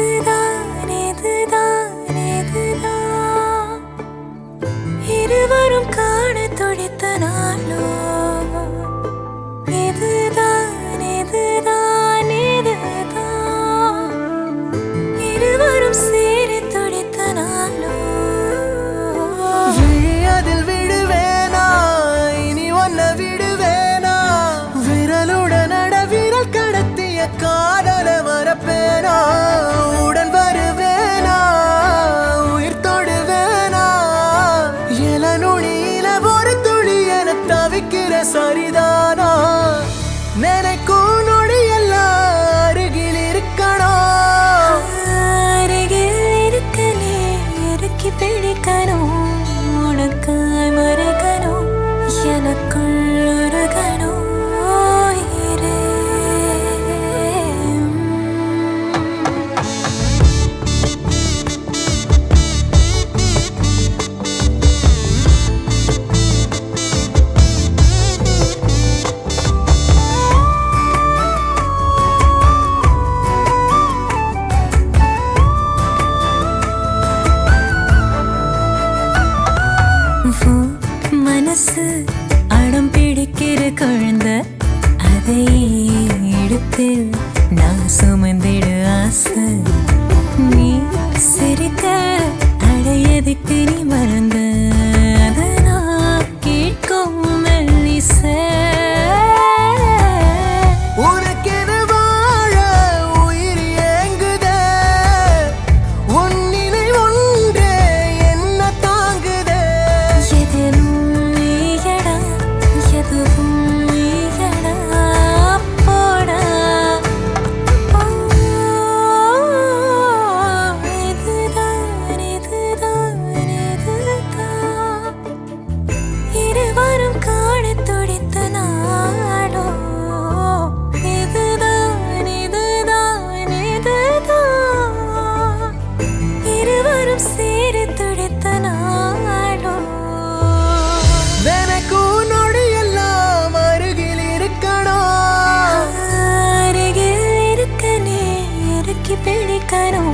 இதுதான் இதுதான் இதுதான் இருவரும் காண துடித்த நாளோ இதுதான் இதுதான் இதுதான் இருவரும் சேர துடித்த நாளோ விழியதில் விடுவேனா இனி ஒன்ன விடுவேனா விரலுடன் விரல் கடத்திய காதல மறப்பேனா உடன் வருவேனா உயிர் தொடுவேனா இள நுனியில ஒரு துளி என தவிக்கிற சரிதானா நினைக்கும் நொடியெல்லாம் அருகில் இருக்கணும் அருகில் இருக்கனே இறுக்கி பிடிக்கணும் உனக்காய் மறக்கணும் எனக்குள் உருகணும் உயிரே. மனசு அடம் பிடிக்கிற குழந்தை அதை எடுத்து நான் சுமந்திடு ஆசை நீ சிரிக்க அடையதுக்கு நீ மறந்த அதை நான் கேட்கும் மெல்லிசை உனக்கென வாழ உயிர் ஏங்குதே உன் நினைவு ஒன்றே என்ன தாங்குதே எதிலும் நீயடா எதுவும் நீயடா போடா இதுதான் இதுதான் இதுதான் இருவரும் காண துடித்த நாடோ இதுதான் இதுதான் இதுதான் இருவரும் சேர துடித்த நாடோ நினைக்கும் நொடியெல்லாம் அருகில் இருக்கணும் அருகில் இருக்கனே இறுக்கி பிடிக்கணும்